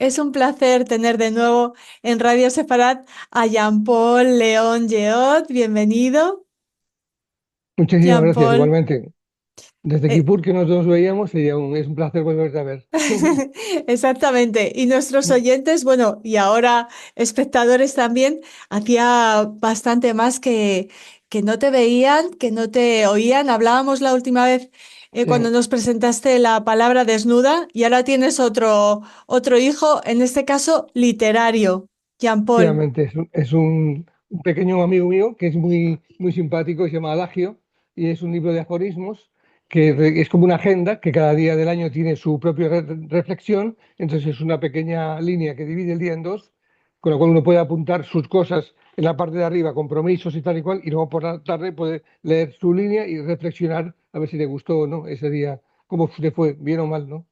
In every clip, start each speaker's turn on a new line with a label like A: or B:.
A: Es un placer tener de nuevo en Radio Separat a Jean-Paul León Geot. Bienvenido,
B: Muchísimas gracias,
A: Jean-Paul.
B: igualmente. Desde
A: Eh,
B: Kipur que nos veíamos, es un placer volverte a ver.
A: Exactamente. Y nuestros oyentes, bueno, y ahora espectadores también, hacía bastante más que no te veían, que no te oían. Hablábamos la última vez cuando
B: Sí,
A: nos presentaste la palabra desnuda y ahora tienes otro hijo, en este caso literario, Jean-Paul.
B: efectivamente, un pequeño amigo mío que es muy simpático y se llama Adagio y es un libro de aforismos es como una agenda que cada día del año tiene su propia reflexión, entonces es una pequeña línea que divide el día en dos, con lo cual uno puede apuntar sus cosas en la parte de arriba, compromisos y tal y cual, y luego por la tarde puede leer su línea y reflexionar a ver si le gustó o no ese día, cómo le fue, bien o mal, ¿no?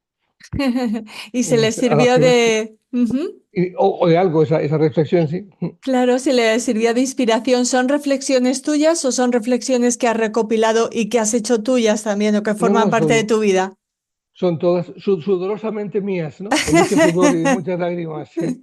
A: Y se les
B: Es
A: sirvió
B: Adagio.
A: de... Ujú.
B: O de algo, esa reflexión, sí.
A: Claro, se les sirvió de inspiración. ¿Son reflexiones tuyas o son reflexiones que has recopilado y que has hecho tuyas también o que
B: No,
A: forman
B: no,
A: parte de tu vida?
B: son todas sudorosamente mías, ¿no? Con mucho sudor y muchas lágrimas, sí.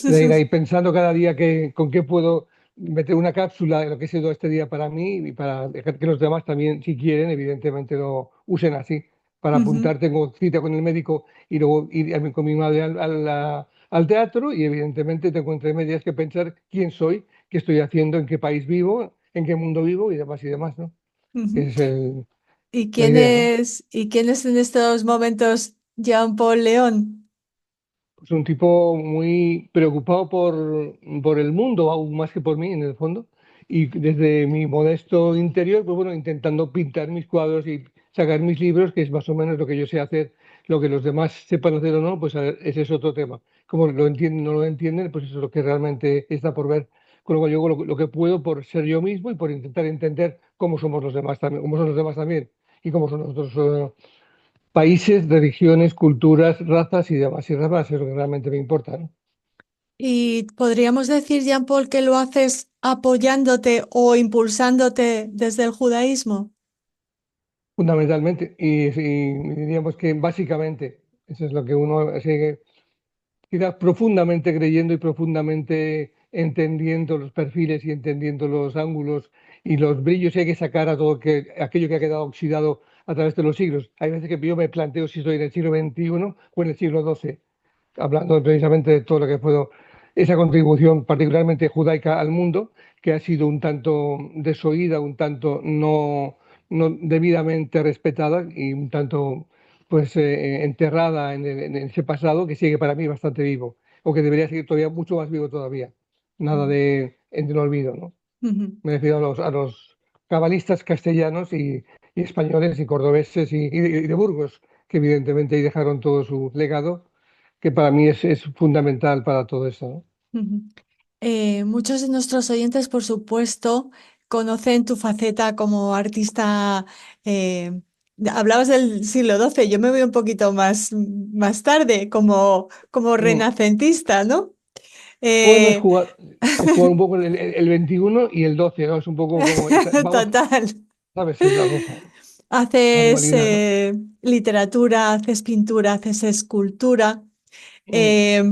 B: De ir ahí pensando cada día con qué puedo meter una cápsula de lo que he sido este día para mí y para dejar que los demás también, si quieren, evidentemente lo usen así. Para
A: Ujú,
B: apuntar, tengo cita con el médico y luego ir con mi madre al teatro y evidentemente tengo entre medias que pensar quién soy, qué estoy haciendo, en qué país vivo, en qué mundo vivo y demás, ¿no?
A: ujú.
B: Esa es la idea, ¿no?
A: Y quién es en estos momentos Jean-Paul León?
B: Es un tipo muy preocupado por el mundo, aún más que por mí, en el fondo. Y desde mi modesto interior, pues bueno, intentando pintar mis cuadros y sacar mis libros, que es más o menos lo que yo sé hacer. Lo que los demás sepan hacer o no, pues a ver, ese es otro tema. Como lo entienden o no lo entienden, pues eso es lo que realmente está por ver. Con lo cual yo hago lo que puedo por ser yo mismo y por intentar entender cómo somos los demás también, cómo son los demás también y cómo son nosotros. Países, religiones, culturas, razas y demás es lo que realmente me importa, ¿no?
A: Y podríamos decir, Jean-Paul, que lo haces apoyándote o impulsándote desde el judaísmo.
B: Fundamentalmente. Y diríamos que básicamente eso es lo que uno sigue quizás profundamente creyendo y profundamente entendiendo los perfiles y entendiendo los ángulos y los brillos que hay que sacar a aquello que ha quedado oxidado a través de los siglos. Hay veces que yo me planteo si estoy en el siglo XXI o en el siglo XII, hablando precisamente de todo lo que fue esa contribución particularmente judaica al mundo, que ha sido un tanto desoída, un tanto no debidamente respetada y un tanto pues enterrada en ese pasado que sigue para mí bastante vivo, o que debería seguir todavía mucho más vivo todavía. Nada en el olvido, ¿no?
A: Ujú.
B: Me refiero a los cabalistas castellanos y españoles y cordobeses y de Burgos, que evidentemente ahí dejaron todo su legado, que para mí es fundamental para todo eso, ¿no?
A: Ujú. Muchos de nuestros oyentes, por supuesto, conocen tu faceta como artista. eh, Hablabas del siglo XII, yo me voy un poquito más tarde, como
B: Mm.
A: renacentista, ¿no?
B: Bueno,
A: Eh,
B: es jugar un poco el 21 y el 12, ¿no? Es un poco como esa, vamos,
A: Total.
B: ¿sabes? Es la cosa, la
A: Haces
B: dualidad, ¿no?
A: literatura, haces pintura, haces escultura,
B: Mm.
A: eh,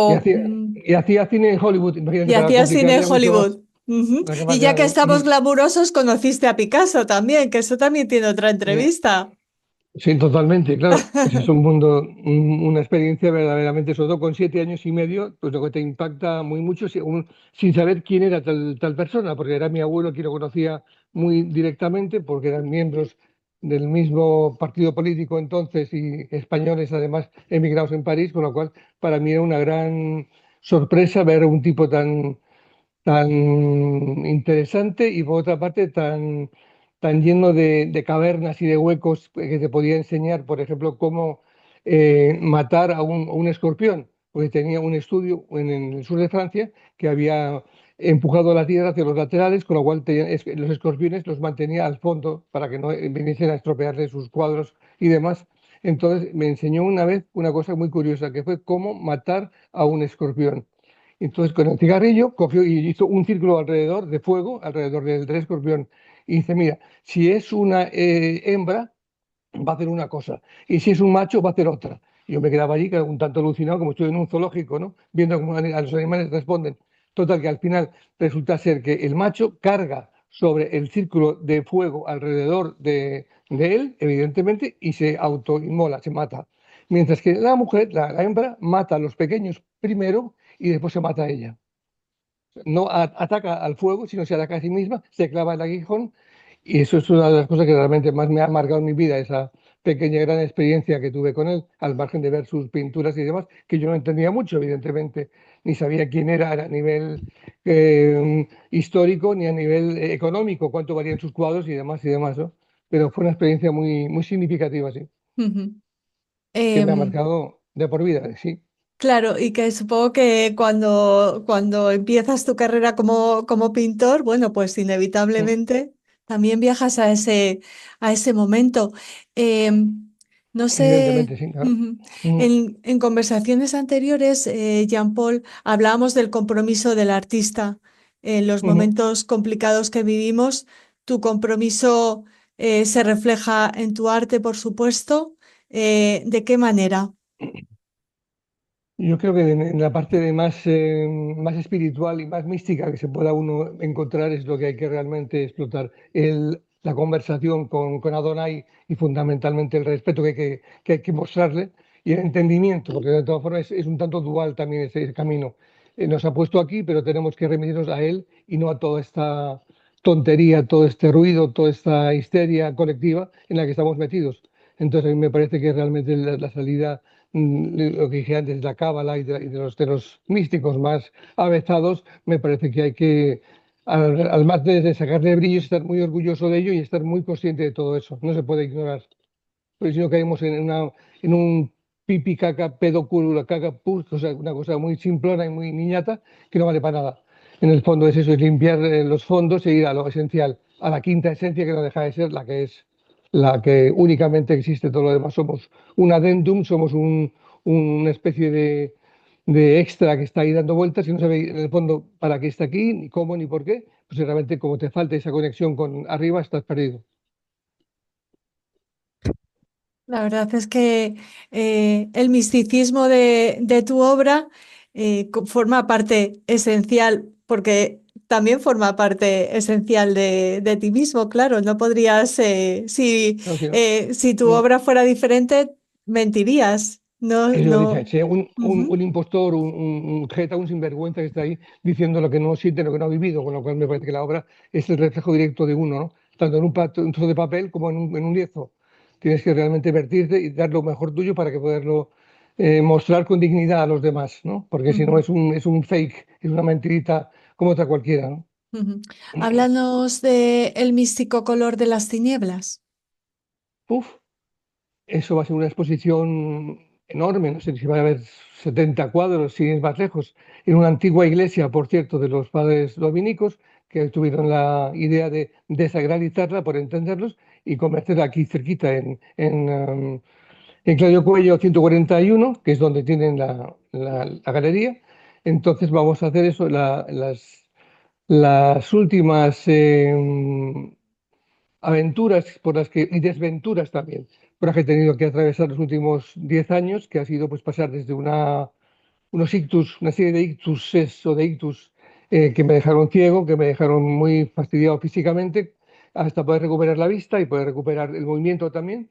B: Y
A: pero
B: hacía, y hacía cine en Hollywood, imagínate,
A: y
B: para
A: hacías cine en
B: complicarla mucho más,
A: Hollywood. Ujú.
B: para que
A: Y
B: más
A: ya que
B: grande.
A: estamos glamurosos, conociste a Picasso también, que eso también tiene otra
B: Mm.
A: entrevista.
B: Sí, totalmente, claro. Ese es un mundo, una experiencia verdaderamente, sobre todo con 7 años y medio, pues lo que te impacta muy mucho sin saber quién era tal persona, porque era mi abuelo quien lo conocía muy directamente, porque eran miembros del mismo partido político entonces y españoles además emigrados en París, con lo cual para mí era una gran sorpresa ver a un tipo tan interesante y por otra parte tan lleno de cavernas y de huecos que te podía enseñar, por ejemplo, cómo matar a un escorpión, porque tenía un estudio en el sur de Francia que había empujado la tierra hacia los laterales, con lo cual los escorpiones los mantenía al fondo para que no viniesen a estropearle sus cuadros y demás. Entonces me enseñó una vez una cosa muy curiosa, que fue cómo matar a un escorpión. Entonces, con el cigarrillo, cogió y hizo un círculo alrededor de fuego, alrededor del escorpión. Y dice, mira, si es una hembra, va a hacer una cosa. Y si es un macho, va a hacer otra. Yo me quedaba allí claro, un tanto alucinado, como estoy en un zoológico, ¿no? Viendo cómo a los animales responden. Total, que al final resulta ser que el macho carga sobre el círculo de fuego alrededor de él, evidentemente, y se autoinmola, se mata. Mientras que la mujer, la hembra, mata a los pequeños primero y después se mata a ella. No ataca al fuego, sino se ataca a sí misma, se clava el aguijón y eso es una de las cosas que realmente más me ha marcado en mi vida, esa pequeña gran experiencia que tuve con él, al margen de ver sus pinturas y demás, que yo no entendía mucho, evidentemente, ni sabía quién era a nivel histórico ni a nivel económico, cuánto valían sus cuadros y demás, ¿no? Pero fue una experiencia muy, muy significativa, sí,
A: Ujú.
B: que me ha
A: Em,
B: marcado de por vida, sí.
A: Claro, y que supongo que cuando empiezas tu carrera como pintor, bueno, pues
B: Mm.
A: inevitablemente también viajas a ese momento. No sé,
B: Evidentemente, sí, claro.
A: ujú.
B: Mm,
A: En conversaciones anteriores, Jean-Paul, hablábamos del compromiso del artista en los
B: ujú.
A: momentos complicados que vivimos. Tu compromiso, se refleja en tu arte, por supuesto. ¿De qué manera?
B: Yo creo que en la parte de más, más espiritual y más mística que se pueda uno encontrar es lo que hay que realmente explotar. La conversación con Adonai y fundamentalmente el respeto que hay que mostrarle y el entendimiento, porque de todas formas es un tanto dual también ese camino. Nos ha puesto aquí, pero tenemos que remitirnos a Él y no a toda esta tontería, todo este ruido, toda esta histeria colectiva en la que estamos metidos. Entonces, a mí me parece que realmente la salida lo que dije antes, la cábala de los místicos más avezados, me parece que hay que, al margen de sacarle brillo, estar muy orgulloso de ello y estar muy consciente de todo eso. No se puede ignorar. Porque si no caemos en un pipi caca pedo culo caca pus, o sea, una cosa muy simplona y muy niñata que no vale para nada. En el fondo es eso, es limpiar los fondos e ir a lo esencial, a la quinta esencia que no deja de ser la que es la que únicamente existe, todo lo demás somos un adendum, somos una especie de extra que está ahí dando vueltas y no sabe en el fondo para qué está aquí, ni cómo, ni por qué, pues realmente como te falta esa conexión con arriba, estás perdido.
A: La verdad es que el misticismo de tu obra forma parte esencial, porque también forma parte esencial de ti mismo, claro. No podrías,
B: Claro, si no,
A: si tu
B: mm,
A: obra fuera diferente, mentirías. No,
B: eso dice,
A: no.
B: sí, un
A: Ujú,
B: impostor, un jeta, un sinvergüenza que está ahí diciendo lo que no siente, lo que no ha vivido, con lo cual me parece que la obra es el reflejo directo de uno, ¿no? Tanto en un trozo de papel como en un lienzo. Tienes que realmente vertirte y dar lo mejor tuyo para que poderlo mostrar con dignidad a los demás, ¿no? Porque si no
A: ujú,
B: es un fake, es una mentirita como otra cualquiera, ¿no?
A: ujú. Háblanos de el místico color de las tinieblas.
B: Uf, eso va a ser una exposición enorme, no sé si va a haber 70 cuadros, si es más lejos, en una antigua iglesia, por cierto, de los padres dominicos, que tuvieron la idea de desacralizarla, por entenderlos, y convertirla aquí cerquita en Claudio Cuello 141, que es donde tienen la galería. Entonces vamos a hacer eso, las últimas aventuras por las que, y desventuras también, por las que he tenido que atravesar los últimos 10 años, que ha sido pues pasar desde unos ictus, una serie de ictus o de ictus que me dejaron ciego, que me dejaron muy fastidiado físicamente, hasta poder recuperar la vista y poder recuperar el movimiento también.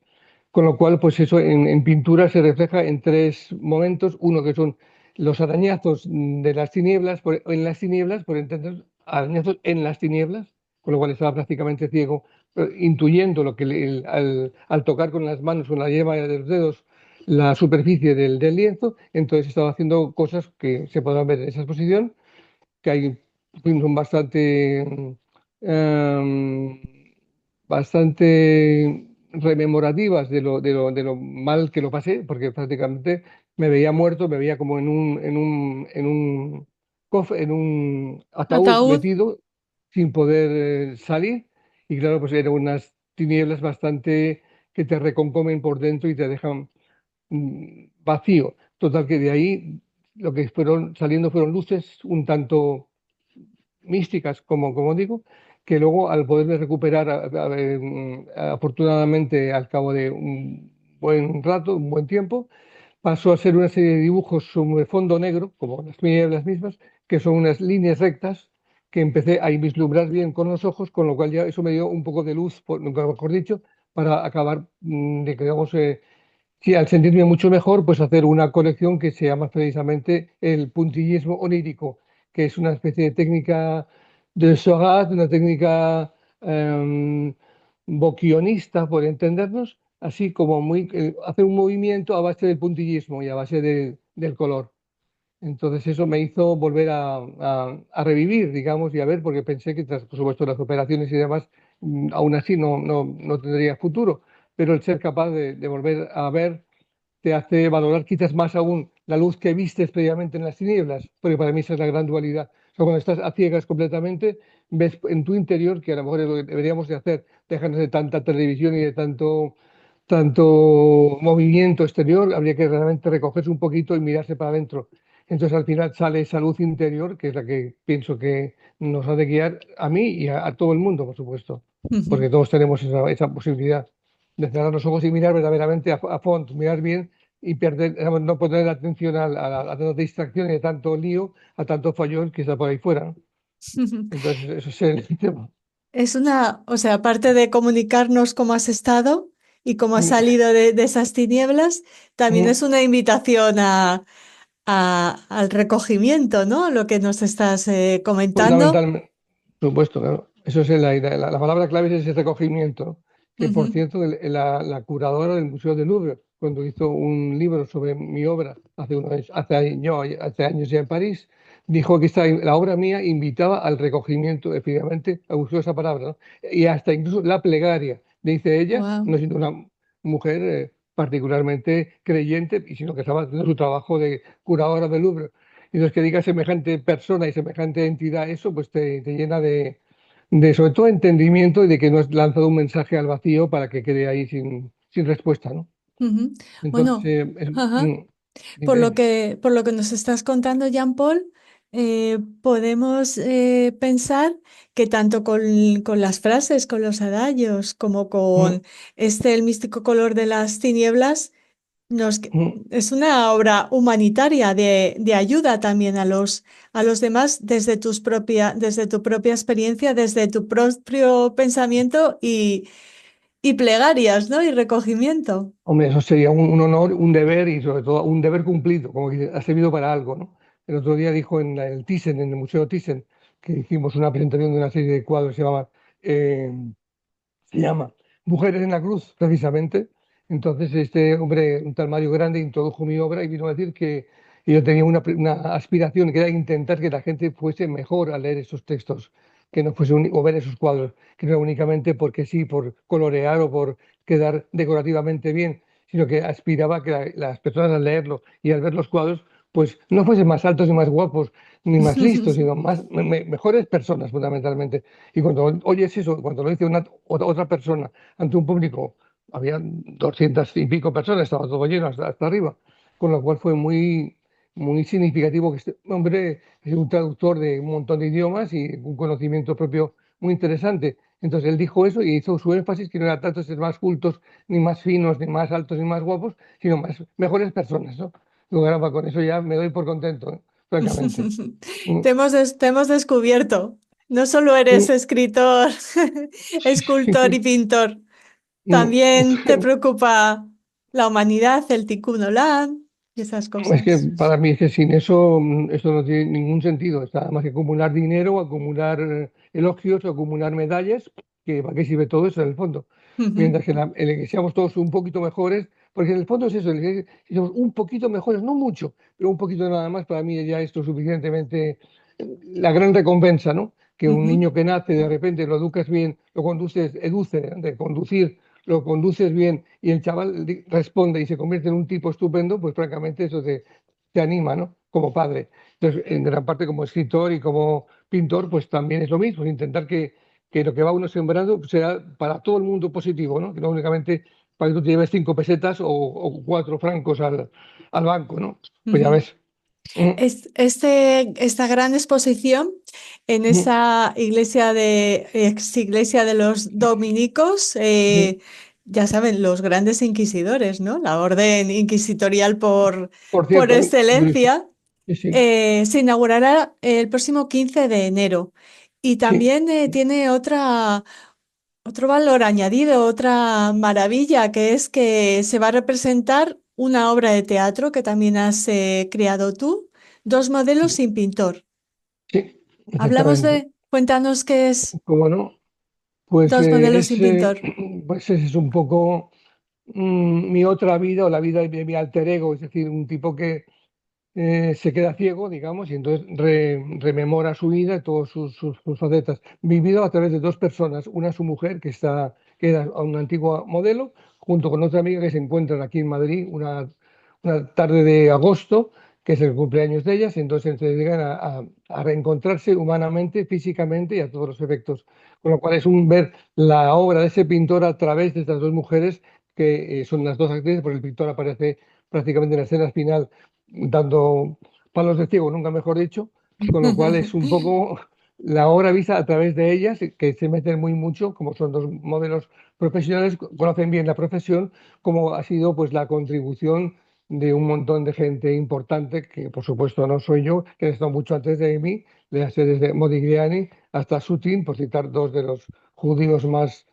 B: Con lo cual, pues eso en pintura se refleja en tres momentos. Uno que son los arañazos de las tinieblas, en las tinieblas, por entender, arañazos en las tinieblas, con lo cual estaba prácticamente ciego, intuyendo lo que al tocar con las manos, con la yema de los dedos, la superficie del lienzo. Entonces estaba haciendo cosas que se podrán ver en esa exposición, que hay, son em, bastante rememorativas de lo mal que lo pasé, porque prácticamente me veía muerto, me veía como en un ataúd
A: Ataúd.
B: metido sin poder salir. Y claro, pues eran unas tinieblas bastante que te reconcomen por dentro y te dejan vacío. Total que de ahí lo que fueron saliendo fueron luces un tanto místicas, como digo, que luego al poderme recuperar afortunadamente al cabo de un buen rato, un buen tiempo, pasó a ser una serie de dibujos sobre fondo negro, como las nieblas mismas, que son unas líneas rectas que empecé a vislumbrar bien con los ojos, con lo cual ya eso me dio un poco de luz, nunca mejor dicho, para acabar, digamos, sí, al sentirme mucho mejor, pues hacer una colección que se llama precisamente el puntillismo onírico, que es una especie de técnica de Seurat, una técnica boquionista, por entendernos, así como muy, hacer un movimiento a base del puntillismo y a base del color. Entonces eso me hizo volver a revivir, digamos, y a ver, porque pensé que tras, por supuesto, las operaciones y demás, aún así no tendría futuro, pero el ser capaz de volver a ver te hace valorar quizás más aún la luz que vistes previamente en las tinieblas, porque para mí esa es la gran dualidad. O sea, cuando estás a ciegas completamente, ves en tu interior, que a lo mejor es lo que deberíamos de hacer, dejarnos de tanta televisión y de tanto movimiento exterior, habría que realmente recogerse un poquito y mirarse para adentro. Entonces al final sale esa luz interior, que es la que pienso que nos ha de guiar a mí y a todo el mundo, por supuesto, porque todos tenemos esa posibilidad de cerrar los ojos y mirar verdaderamente a fondo, mirar bien y perder, digamos, no poner atención a tanta distracción y a tanto lío, a tanto follón que está por ahí fuera, ¿no? Entonces, eso es el tema.
A: Es una, o sea, aparte de comunicarnos cómo has estado y cómo has
B: Mm,
A: salido de esas tinieblas, también
B: mm.
A: es una invitación al recogimiento, ¿no? Lo que nos estás comentando.
B: Fundamentalmente, por supuesto, claro. Eso es la palabra clave es ese recogimiento, que por
A: Ujú.
B: cierto, la curadora del Museo del Louvre, cuando hizo un libro sobre mi obra hace años ya en París, dijo que la obra mía invitaba al recogimiento, efectivamente, usó esa palabra, ¿no? Y hasta incluso la plegaria, dice ella,
A: Wow.
B: no siendo una mujer particularmente creyente, y sino que estaba haciendo su trabajo de curadora del Louvre. Y entonces que diga semejante persona y semejante entidad eso, pues te llena de sobre todo entendimiento y de que no has lanzado un mensaje al vacío para que quede ahí sin respuesta, ¿no?
A: Ujú.
B: Entonces,
A: Bueno, ajá.
B: dime, dime.
A: Por lo que nos estás contando, Jean-Paul, podemos pensar que tanto con las frases, con los adagios, como
B: Mm,
A: con el místico color de las tinieblas,
B: mm.
A: es una obra humanitaria de ayuda también a los demás desde desde tu propia experiencia, desde tu propio pensamiento y plegarias, ¿no? Y recogimiento.
B: Hombre, eso sería un honor, un deber y sobre todo un deber cumplido, como que ha servido para algo, ¿no? El otro día dijo en el Thyssen, en el Museo Thyssen, que hicimos una presentación de una serie de cuadros, eh, se llama Mujeres en la Cruz, precisamente. Entonces, este hombre, un tal Mario Grande, introdujo mi obra y vino a decir que yo tenía una aspiración, que era intentar que la gente fuese mejor al leer esos textos, que no fuese o ver esos cuadros, que no era únicamente porque sí, por colorear o por quedar decorativamente bien, sino que aspiraba a que las personas al leerlo y al ver los cuadros, pues no fuesen más altos ni más guapos, ni más listos, sino mejores personas, fundamentalmente. Y cuando oyes eso, cuando lo dice otra persona ante un público, había 200 y pico personas, estaba todo lleno hasta arriba, con lo cual fue muy significativo que este hombre es un traductor de un montón de idiomas y un conocimiento propio muy interesante. Entonces él dijo eso y hizo su énfasis que no era tanto ser más cultos, ni más finos, ni más altos, ni más guapos, sino mejores personas, ¿no? Luego, caramba, con eso ya me doy por contento, ¿eh? Francamente. Mm,
A: Te hemos descubierto. No solo eres
B: mm,
A: escritor,
B: sí,
A: escultor y
B: sí.
A: pintor,
B: Mm,
A: también te preocupa la humanidad, el Tikkun Olam y esas
B: Es que
A: cosas.
B: para mí es que sin eso esto no tiene ningún sentido. Está más que acumular dinero, acumular elogios, acumular medallas, que ¿para qué sirve todo eso en el fondo?
A: Ujú,
B: Mientras que el que seamos todos un poquito mejores, porque en el fondo es eso, si somos un poquito mejores, no mucho, pero un poquito nada más, para mí ya esto es suficientemente la gran recompensa, ¿no? Que un
A: ujú.
B: niño que nace, de repente lo educas bien, lo conduces, educe, de conducir, lo conduces bien y el chaval responde y se convierte en un tipo estupendo, pues francamente eso te anima, ¿no? Como padre. Entonces, en gran parte como escritor y como pintor, pues también es lo mismo, intentar que lo que va uno sembrando sea para todo el mundo positivo, ¿no? Que no únicamente para que tú te lleves 5 pesetas o 4 francos al banco, ¿no? Pues ya
A: Ujú.
B: ves. Mm,
A: Esta gran exposición en
B: mm,
A: esa iglesia ex iglesia de los dominicos,
B: mm.
A: ya saben, los grandes inquisidores, ¿no? La orden inquisitorial
B: Por
A: por
B: cierto,
A: excelencia,
B: sí, sí,
A: se inaugurará el próximo 15 de enero. Y
B: sí,
A: también tiene otro valor añadido, otra maravilla, que es que se va a representar una obra de teatro que también has creado tú, Dos modelos
B: sí,
A: sin pintor.
B: sí,
A: Hablamos
B: exactamente.
A: de, cuéntanos qué es
B: ¿Cómo no? Pues,
A: Dos modelos sin pintor.
B: pues ese es un poco mi otra vida o la vida de mi alter ego, es decir, un tipo que se queda ciego, digamos, y entonces rememora su vida y todas sus facetas. Vivido a través de dos personas, una su mujer, que era una antigua modelo, junto con otra amiga que se encuentran aquí en Madrid una tarde de agosto, que es el cumpleaños de ellas, y entonces se dedican a reencontrarse humanamente, físicamente y a todos los efectos. Con lo cual es un ver la obra de ese pintor a través de estas dos mujeres, que son las dos actrices, porque el pintor aparece prácticamente en la escena final dando palos de ciego, nunca mejor dicho, con lo cual es un poco la obra vista a través de ellas, que se meten muy mucho, como son dos modelos profesionales, conocen bien la profesión, como ha sido pues la contribución de un montón de gente importante, que por supuesto no soy yo, que han estado mucho antes de mí, desde Modigliani hasta Sutin, por citar dos de los judíos más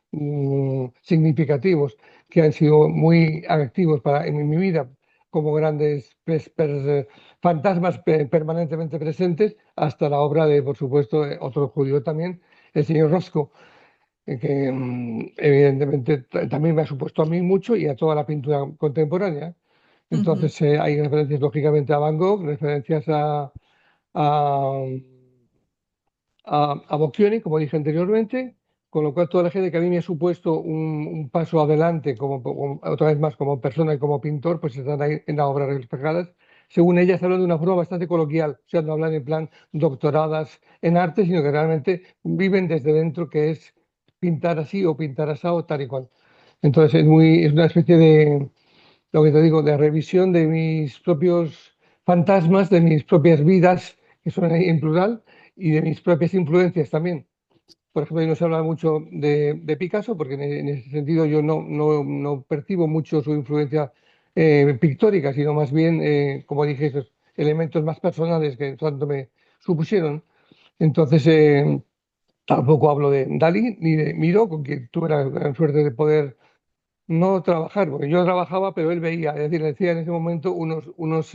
B: significativos, que han sido muy activos en mi vida como grandes fantasmas permanentemente presentes, hasta la obra de, por supuesto, otro judío también, el señor Roscoe, que evidentemente también me ha supuesto a mí mucho y a toda la pintura contemporánea.
A: Ujú,
B: Entonces hay referencias lógicamente a Van Gogh, referencias a, a Bocchioni, como dije anteriormente, con lo cual toda la gente que a mí me ha supuesto un paso adelante, otra vez más como persona y como pintor, pues están ahí en la obra reflejadas. Según ellas, hablan de una forma bastante coloquial, o sea, no hablan en plan doctoradas en arte, sino que realmente viven desde dentro, que es pintar así o pintar así o tal y cual. Entonces es una especie de, lo que te digo, de revisión de mis propios fantasmas, de mis propias vidas, que son en plural, y de mis propias influencias también. Por ejemplo, ahí no se habla mucho de Picasso, porque en ese sentido yo no percibo mucho su influencia pictórica, sino más bien, como dije, esos elementos más personales que tanto me supusieron. Entonces, tampoco hablo de Dalí ni de Miró, con quien tuve la gran suerte de poder no trabajar, porque yo trabajaba, pero él veía, es decir, le decía en ese momento unos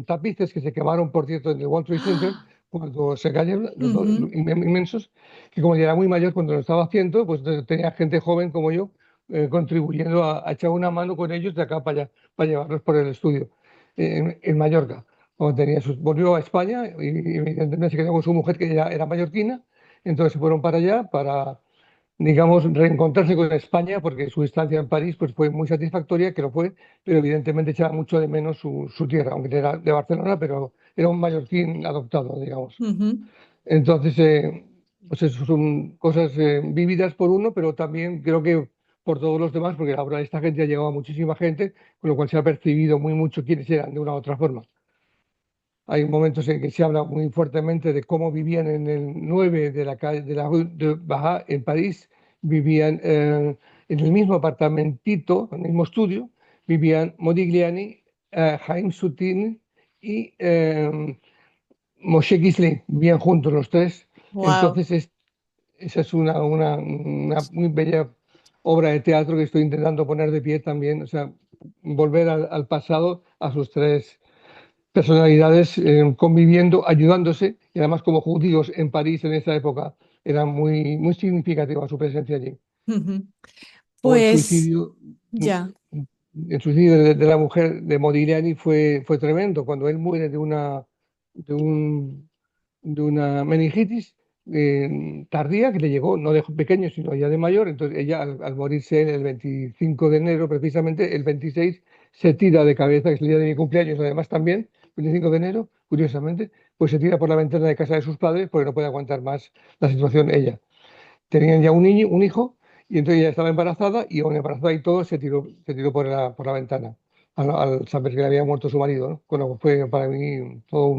B: tapices que se quemaron, por cierto, en el World Trade Center, cuando se cayeron, los dos
A: ujú,
B: inmensos, que como ya era muy mayor cuando lo estaba haciendo, pues tenía gente joven como yo contribuyendo a echar una mano con ellos de acá para allá, para llevarlos por el estudio, en Mallorca. Cuando volvió a España y evidentemente se quedó con su mujer, que ya era mallorquina, entonces se fueron para allá para digamos, reencontrarse con España, porque su estancia en París pues, fue muy satisfactoria, que lo fue, pero evidentemente echaba mucho de menos su tierra, aunque era de Barcelona, pero era un mallorquín adoptado, digamos.
A: ujú,
B: Entonces, pues eso son cosas vividas por uno, pero también creo que por todos los demás, porque la obra de esta gente ha llegado a muchísima gente, con lo cual se ha percibido muy mucho quiénes eran de una u otra forma. Hay momentos en que se habla muy fuertemente de cómo vivían en el 9 de la calle de la Rue de Baja en París. Vivían en el mismo apartamentito, en el mismo estudio, vivían Modigliani, Haim Soutine y Moshe Gisling, vivían juntos los tres.
A: wow.
B: Entonces, esa es una muy bella obra de teatro que estoy intentando poner de pie también, o sea, volver al pasado, a sus tres personalidades conviviendo, ayudándose, y además como judíos en París en esa época era muy significativa su presencia allí.
A: Ujú.
B: O
A: Pues
B: mm,
A: ya,
B: el suicidio de la mujer de Modigliani fue tremendo, cuando él muere de un, de una meningitis tardía que le llegó, no de pequeño, sino ya de mayor. Entonces ella, al morirse el 25 de enero, precisamente, el 26 se tira de cabeza, que es el día de mi cumpleaños, además también, 25 de enero, curiosamente, pues se tira por la ventana de casa de sus padres porque no puede aguantar más la situación ella. Tenían ya un niño, un hijo, y entonces ella estaba embarazada y aún embarazada y todo se tiró por la ventana al saber que le había muerto su marido, ¿no? Con lo que fue para mí todo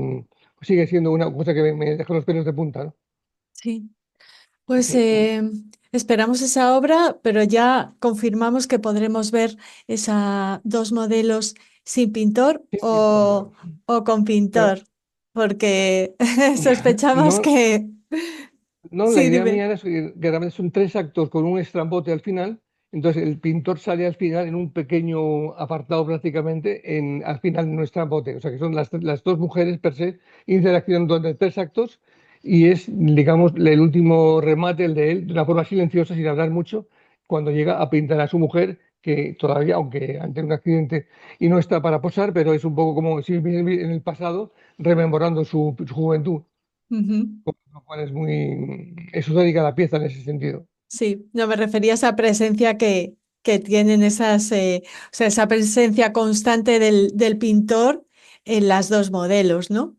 B: sigue siendo una cosa que me deja los pelos de punta, ¿no?
A: sí. Pues
B: Sí,
A: esperamos esa obra, pero ya confirmamos que podremos ver esa dos modelos sin pintor
B: Sí, pintor, claro.
A: o con
B: Claro.
A: pintor, porque sospechamos
B: No,
A: que...
B: no, la
A: Sí,
B: idea
A: dime.
B: mía es que realmente son tres actos con un estrambote al final. Entonces el pintor sale al final en un pequeño apartado prácticamente, al final en un estrambote. O sea que son las dos mujeres per se interaccionando durante tres actos y es, digamos, el último remate, el de él, de una forma silenciosa, sin hablar mucho, cuando llega a pintar a su mujer, que todavía, aunque ante un accidente y no está para posar, pero es un poco como si vive en el pasado, rememorando su juventud,
A: Ujú.
B: lo cual es muy esotérica la pieza en ese sentido.
A: Sí, no me refería a esa presencia que tienen esas, o sea, esa presencia constante del pintor en las dos modelos, ¿no?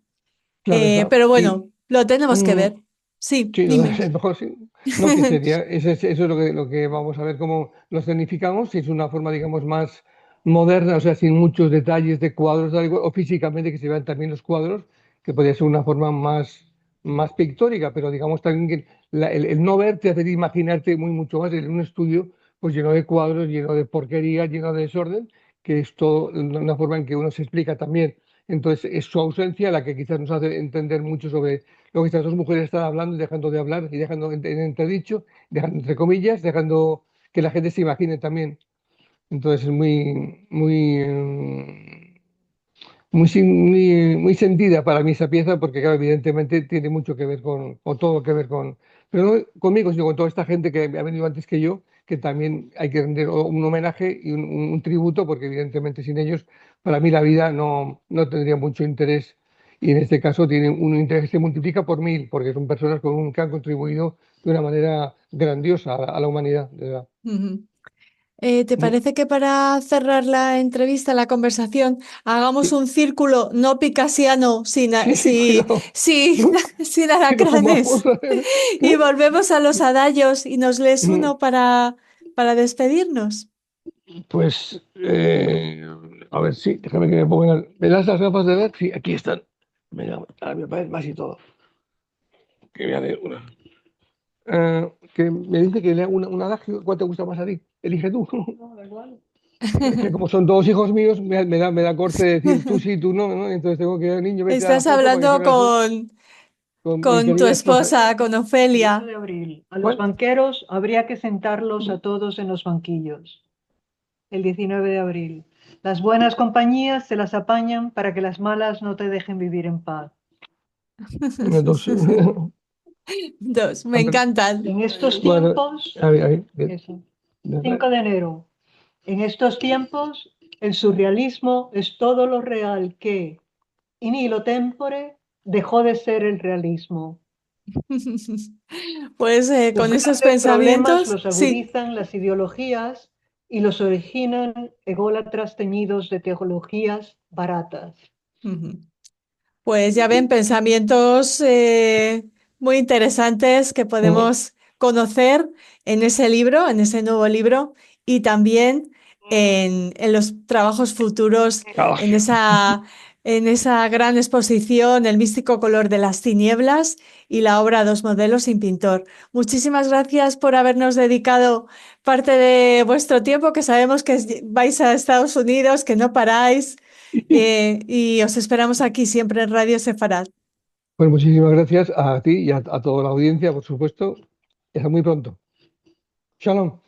B: Claro está.
A: Pero
B: Y
A: bueno, lo tenemos que
B: mm,
A: ver. Sí,
B: sí,
A: dime.
B: es mejor sí. No, que sería, eso es lo que vamos a ver cómo lo escenificamos, si es una forma, digamos, más moderna, o sea, sin muchos detalles de cuadros, o físicamente que se vean también los cuadros, que podría ser una forma más pictórica, pero digamos también que el no ver te hace imaginarte mucho más en un estudio pues lleno de cuadros, lleno de porquería, lleno de desorden, que es todo una forma en que uno se explica también. Entonces, es su ausencia la que quizás nos hace entender mucho sobre lo que estas dos mujeres están hablando y dejando de hablar y dejando en entredicho, dejando entre comillas, dejando que la gente se imagine también. Entonces es muy sentida para mí esa pieza porque, claro, evidentemente tiene mucho que ver o todo que ver pero no conmigo, sino con toda esta gente que ha venido antes que yo, que también hay que rendir un homenaje y un tributo, porque evidentemente sin ellos, para mí la vida no tendría mucho interés. Y en este caso tiene un interés que se multiplica por mil, porque son personas que han contribuido de una manera grandiosa a la humanidad, de verdad.
A: Ujú. ¿Te
B: Mm,
A: parece que para cerrar la entrevista, la conversación, hagamos
B: Sí,
A: un círculo no picasiano
B: sí, sí, cuidado,
A: sin
B: que nos
A: alacranes
B: sumamos. A ver,
A: y
B: ¿eh?
A: volvemos a los adagos y nos lees
B: Mm,
A: uno para despedirnos?
B: Pues, a ver, sí, déjame que me pongan. ¿Me das las gafas de ver? Sí, aquí están. Venga, ahora me aparece más y todo. Que voy a leer una. Que me dice que lea un adagio. ¿Cuál te gusta más a ti? Elige tú. No, da igual. Es que como son todos hijos míos, me da corte decir tú sí, tú no, ¿no? Entonces tengo que, niño, vete a la
A: Estás
B: foto para que
A: hablando
B: salgas tú con mi
A: con tu
B: querida esposa.
A: esposa, con
C: 1
A: Ofelia.
C: de abril. A los
B: ¿Cuál?
C: banqueros habría que sentarlos a todos en los banquillos. El 19 de abril. Las buenas compañías se las apañan para que las malas no te dejen vivir en paz.
B: Dos.
A: Dos, me
B: Ah,
A: encantan.
C: En estos
B: bueno,
C: tiempos,
B: a ver, bien.
C: eso. 5 de enero. En estos tiempos, el surrealismo es todo lo real que, in illo tempore, dejó de ser el realismo.
A: Pues
C: Los
A: con esos
C: grandes problemas
A: pensamientos,
C: los
A: sí.
C: agudizan las ideologías y los originan ególatras teñidos de teologías baratas.
A: Ujú. Pues ya ven, pensamientos muy interesantes que
B: Mm,
A: podemos conocer en ese libro, en ese nuevo libro, y también en los trabajos futuros,
B: ah,
A: en esa gran exposición, El místico color de las tinieblas y la obra Dos modelos sin pintor. Muchísimas gracias por habernos dedicado parte de vuestro tiempo, que sabemos que vais a Estados Unidos, que no paráis. Y os esperamos aquí siempre en Radio Sefarad.
B: Pues muchísimas gracias a ti y a toda la audiencia, por supuesto. Y hasta muy pronto. Shalom.